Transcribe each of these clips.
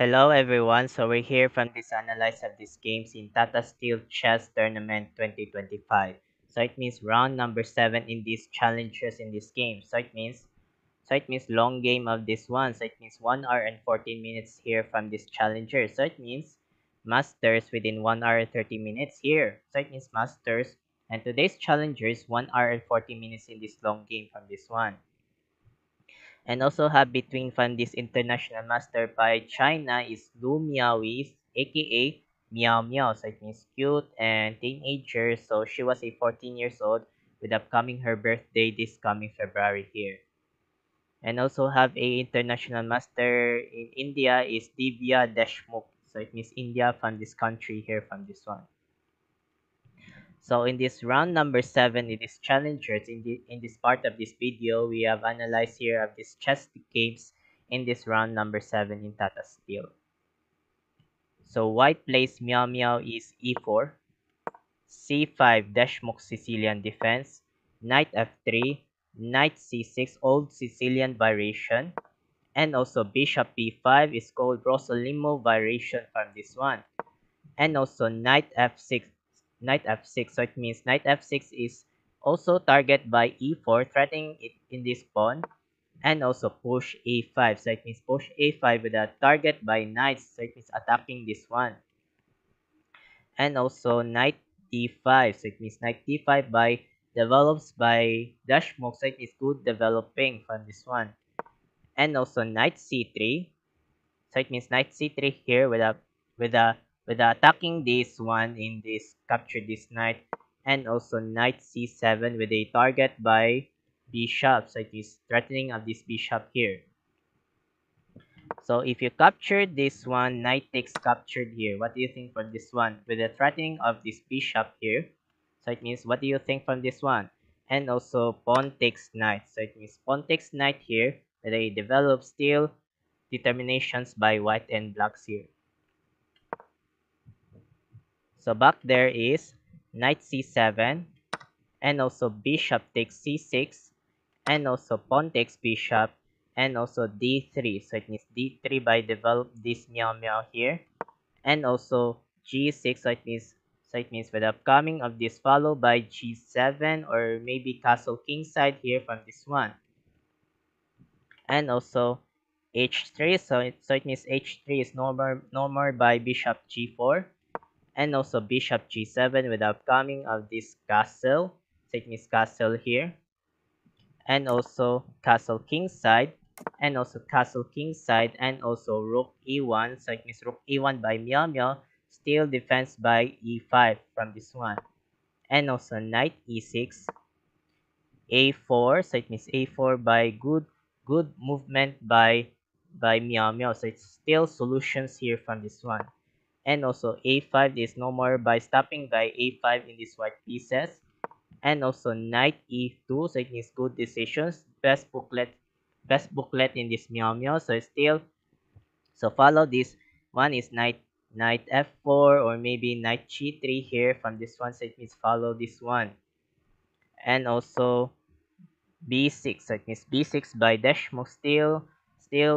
Hello everyone, so we're here from this analyze of these games in Tata Steel Chess Tournament 2025. So it means round number 7 in these challenges in this game. So it means long game of this one. So it means 1 hour and 14 minutes here from this challenger. So it means masters within 1 hour and 30 minutes here. So it means masters and today's challenger is 1 hour and 40 minutes in this long game from this one. And also have between from this international master by China is Lu Miaoyi, aka Meow Meow. So it means cute and teenager. So she was a 14 years old with upcoming her birthday this coming February here. And also have a international master in India is Divya Deshmukh. So it means India from this country here from this one. So in this round number 7, it is challengers. In this part of this video, we have analyzed here of these chess games in this round number 7 in Tata Steel. So white plays Meow Meow is e4, c5 Deshmukh Sicilian defense, knight f3, knight c6 old Sicilian variation, and also bishop b5 is called Rosolimo variation from this one. And also knight f6, so it means knight f6 is also target by e4 threatening it in this pawn, and also push a5, so it means push a5 with a target by knights, so it means attacking this one. And also knight d5, so it means knight d5 by develops by Deshmukh, so it is good developing from this one. And also knight c3, so it means knight c3 here with a with a attacking this one in this capture this knight, and also knight c7 with a target by bishop. So it is threatening of this bishop here. So if you capture this one, knight takes captured here. What do you think from this one? With the threatening of this bishop here. So it means what do you think from this one? And also pawn takes knight. So it means pawn takes knight here. They develop still determinations by white and blacks here. So back there is knight c7, and also bishop takes c6, and also pawn takes bishop, and also d3. So it means d3 by develop this meow meow here, and also g6. So it means with the upcoming of this followed by g7 or maybe castle king side here from this one, and also h3. So it means h3 is no more by bishop g4, and also bishop g7 with the upcoming of this castle. So it means castle here, and also castle king side, and also castle king side, and also rook e1. So it means rook e1 by Meow Meow, still defense by e5 from this one, and also knight e6, a4. So it means a4 by good movement by Meow Meow. So it's still solutions here from this one, and also a5 is no more by stopping by a5 in these white pieces, and also knight e2. So it means good decisions, best booklet in this Meow Meow. So still, so follow this one is knight f4 or maybe knight g3 here from this one. So it means follow this one, and also b6. So it means b6 by Deshmukh still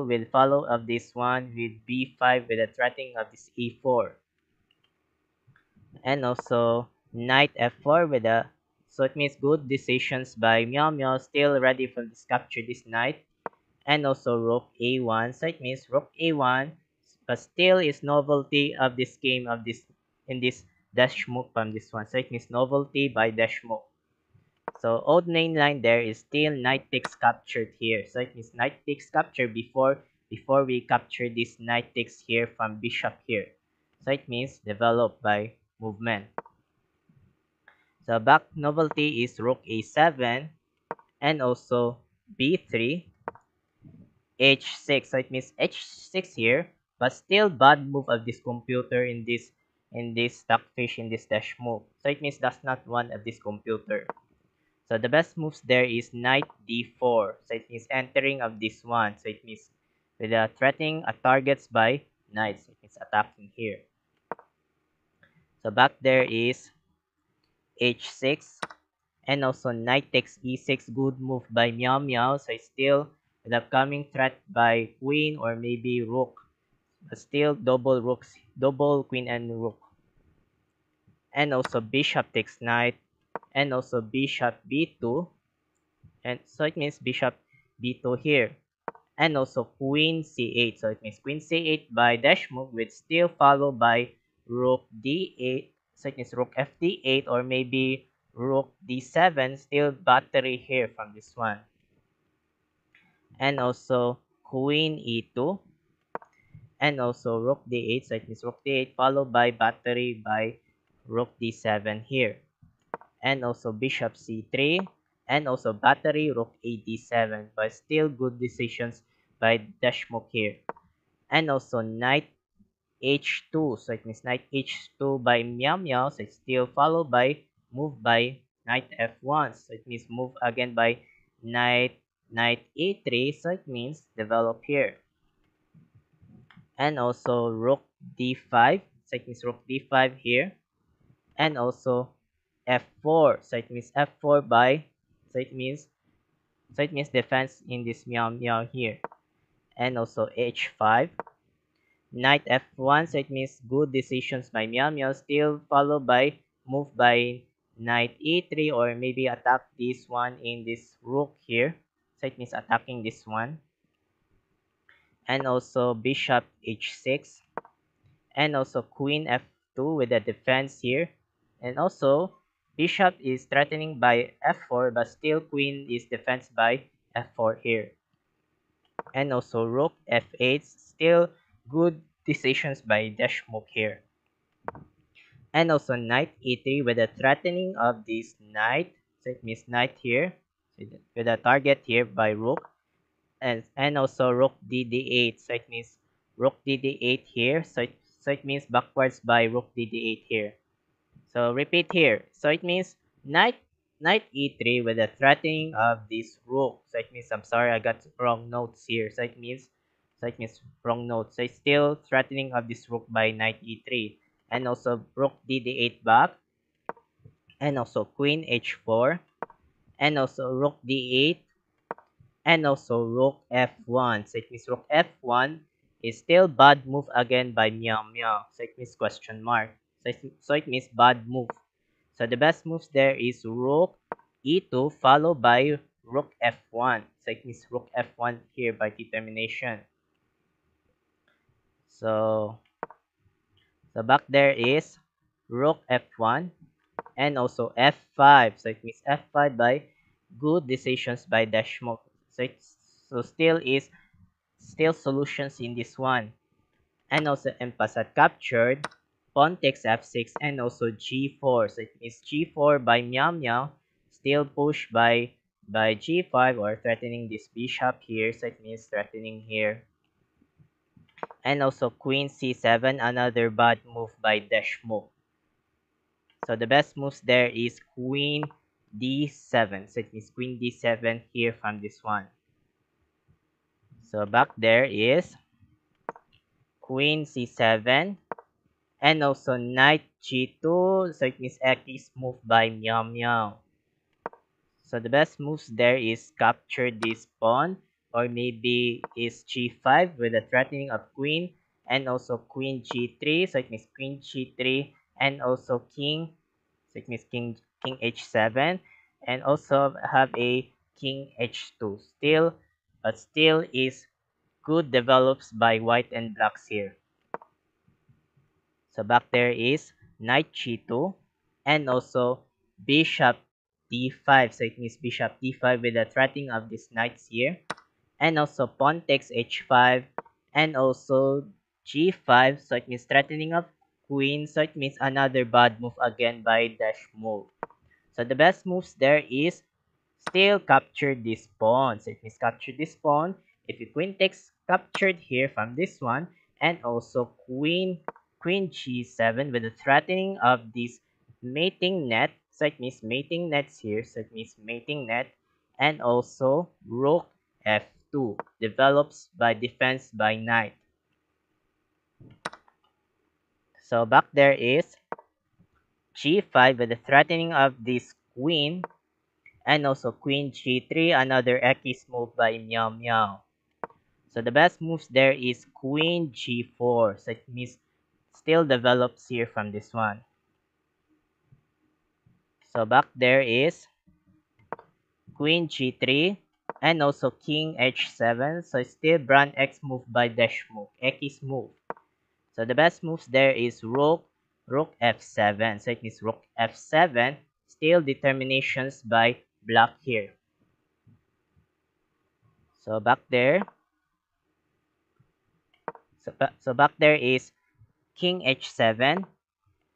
will follow of this one with b5 with a threatening of this e4, and also knight f4 with a, so it means good decisions by Meow Meow, still ready for this capture this knight, and also rook a1. So it means rook a1, but still is novelty of this game of this in this Deshmukh from this one. So it means novelty by Deshmukh. So old main line there is still knight takes captured here. So it means knight takes capture before we capture this knight takes here from bishop here. So it means developed by movement. So back novelty is rook a7, and also b3, h6. So it means h6 here, but still bad move of this computer in this stockfish in this dash move. So it means that's not one of this computer. So the best moves there is knight d4. So it means entering of this one. So it means with the threatening targets by knights. It means attacking here. So back there is h6, and also knight takes e6. Good move by Meow Meow. So it's still with upcoming threat by queen or maybe rook. but still double queen and rook. And also bishop takes knight, and also bishop b2, and so it means bishop b2 here. And also queen c8, so it means queen c8 by dash move with still followed by rook d8, so it means rook fd8 or maybe rook d7, still battery here from this one. And also queen e2, and also rook d8, so it means rook d8 followed by battery by rook d7 here. And also bishop c3, and also battery rook a d7, but still good decisions by Deshmukh here. And also knight h2, so it means knight h2 by Meow Meow, so it's still followed by move by knight f1, so it means move again by knight e3, so it means develop here. And also rook d5, so it means rook d5 here. And also f4, so it means f4 by, so it means defense in this Meow Meow here. And also h5, knight f1, so it means good decisions by Meow Meow, still followed by move by knight e3 or maybe attack this one in this rook here, so it means attacking this one. And also bishop h6, and also queen f2 with a defense here. And also bishop is threatening by f4, but still queen is defense by f4 here. And also rook f8, still good decisions by Deshmukh here. And also knight e3 with a threatening of this knight, so it means knight here with a target here by rook. And also rook dd8, so it means rook dd8 here, so it means backwards by rook dd8 here. So repeat here, so it means knight e3 with a threatening of this rook, so it means, I'm sorry, I got wrong notes here, so it means wrong notes, so it's still threatening of this rook by knight e3. And also rook dd8 back, and also queen h4, and also rook d8, and also rook f1, so it means rook f1 is still bad move again by Meow Meow, so it means question mark, so it means bad move. So the best moves there is rook e2 followed by rook f1, so it means rook f1 here by determination. So back there is rook f1, and also f5, so it means f5 by good decisions by Deshmukh, so still solutions in this one. And also M-Passat captured, pawn takes f6, and also g4, so it means g4 by Meow Meow, still pushed by g5 or threatening this bishop here, so it means threatening here. And also queen c7, another bad move by Deshmukh. So the best moves there is queen d7, so it means queen d7 here from this one. So back there is queen c7, and also knight g2, so it means X move by Meow Meow. So the best moves there is capture this pawn, or maybe is g5 with a threatening of queen, and also queen g3, so it means queen g3, and also king, so it means king h7, and also have a king h2. Still is good develops by white and blacks here. So back there is knight g2, and also bishop d5, so it means bishop d5 with the threatening of these knights here. And also pawn takes h5, and also g5, so it means threatening of queen, so it means another bad move again by Deshmukh. So the best moves there is still capture this pawn, so it means capture this pawn. If you queen takes captured here from this one, and also queen g7 with the threatening of this mating net, so it means mating nets here, so it means mating net. And also rook f2 develops by defense by knight. So back there is g5 with the threatening of this queen, and also queen g3, another X move by Meow Meow. So the best moves there is queen g4. So it means still develops here from this one. So back there is queen g3 and also king h7. So still brand x move by dash move, x move. So the best moves there is rook f7. So it means rook f7, still determinations by black here. So back there, so back there is king h7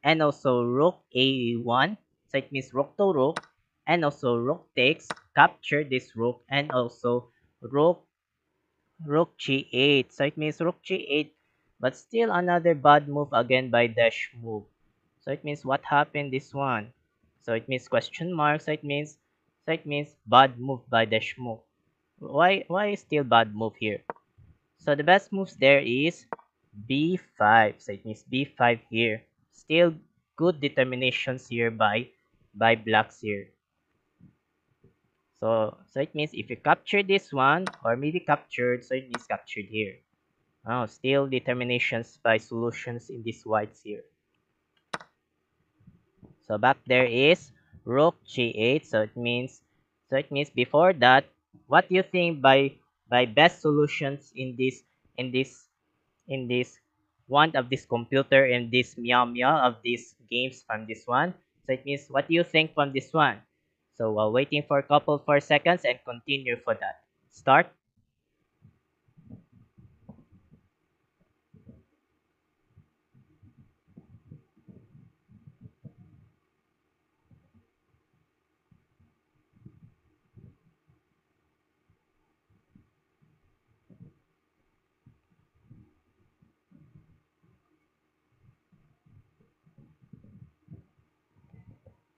and also rook a1. So it means rook to rook and also rook takes, capture this rook and also rook g8. So it means rook g8, but still another bad move again by dash move. So it means what happened this one? So it means question mark. So it means bad move by dash move. Why is still bad move here? So the best moves there is b5. So it means b5 here. Still good determinations here by blacks here. So it means if you capture this one or maybe captured, so it means captured here. Oh, still determinations by solutions in these whites here. So back there is rook g8. So it means before that, what do you think by best solutions in this one of this computer and this meow meow of these games from this one? So it means what do you think from this one? So while waiting for a couple for seconds and continue for that. Start.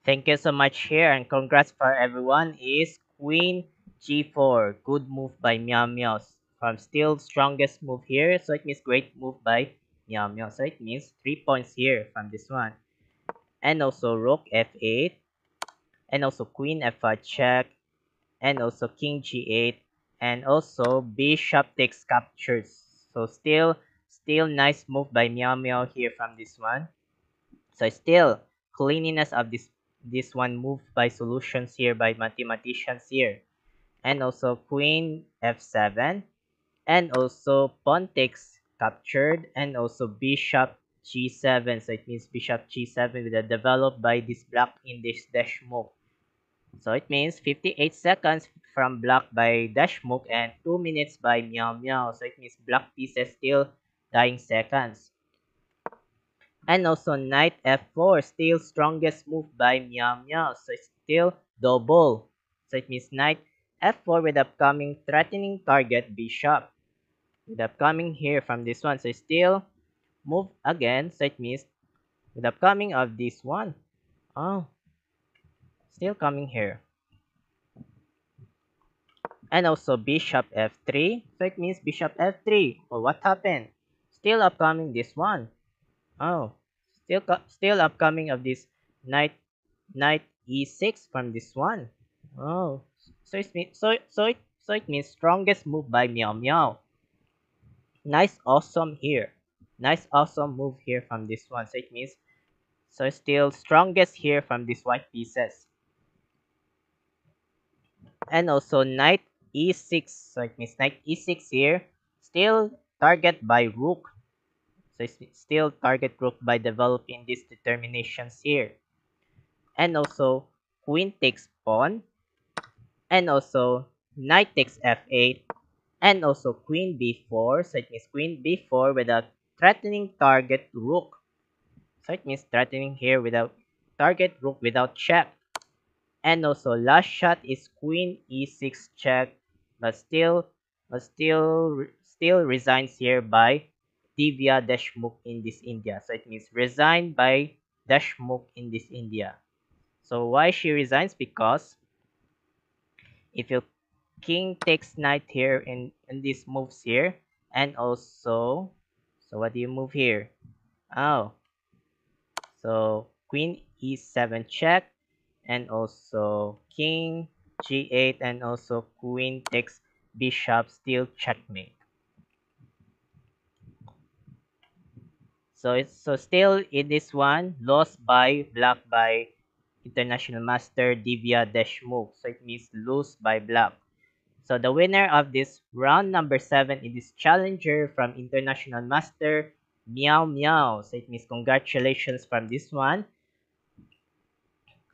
Thank you so much here and congrats for everyone is queen g4. Good move by Meow Meow. From still strongest move here. So it means great move by Meow Meow. So it means 3 points here from this one. And also rook f8. And also queen f5 check. And also king g8. And also bishop takes captures. So still nice move by Meow Meow here from this one. So still cleanliness of this one moved by solutions here by mathematicians here. And also queen f7 and also pawn takes captured and also bishop g7. So it means bishop g7 with a developed by this black in this dash move. So it means 58 seconds from black by dash move and 2 minutes by meow meow. So it means black pieces still dying seconds. And also knight f4, still strongest move by Meow Meow. So it's still double. So it means knight f4 with upcoming threatening target bishop. With upcoming here from this one. So still move again. So it means with upcoming of this one. Oh, still coming here. And also bishop f3. So it means bishop f3. Well, what happened? Still upcoming this one. Oh, still upcoming of this knight e6 from this one. Oh, so it means strongest move by Meow Meow. Nice, awesome here. Nice, awesome move here from this one. So it means still strongest here from these white pieces. And also knight e6. So it means knight e6 here. Still target by rook. So it's still target rook by developing these determinations here. And also queen takes pawn. And also knight takes f8 and also queen b4. So it means queen b4 without threatening target rook. So it means threatening here without target rook without check. And also last shot is queen e6 check, but still resigns here by Divya Deshmukh in this India. So it means resigned by Deshmukh in this India. So why she resigns? Because if you king takes knight here in these moves here and also so what do you move here? Oh, so queen e7 check and also king g8 and also queen takes bishop still checkmate. So still in this one, lost by black by International Master Divya Deshmukh. So it means lose by black. So the winner of this round number 7 is this challenger from International Master Meow Meow. So it means congratulations from this one.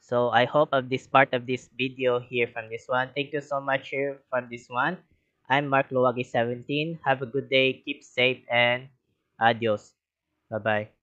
So I hope of this part of this video here from this one. Thank you so much here from this one. I'm Mark Luwagi 17. Have a good day, keep safe, and adios. Bye bye.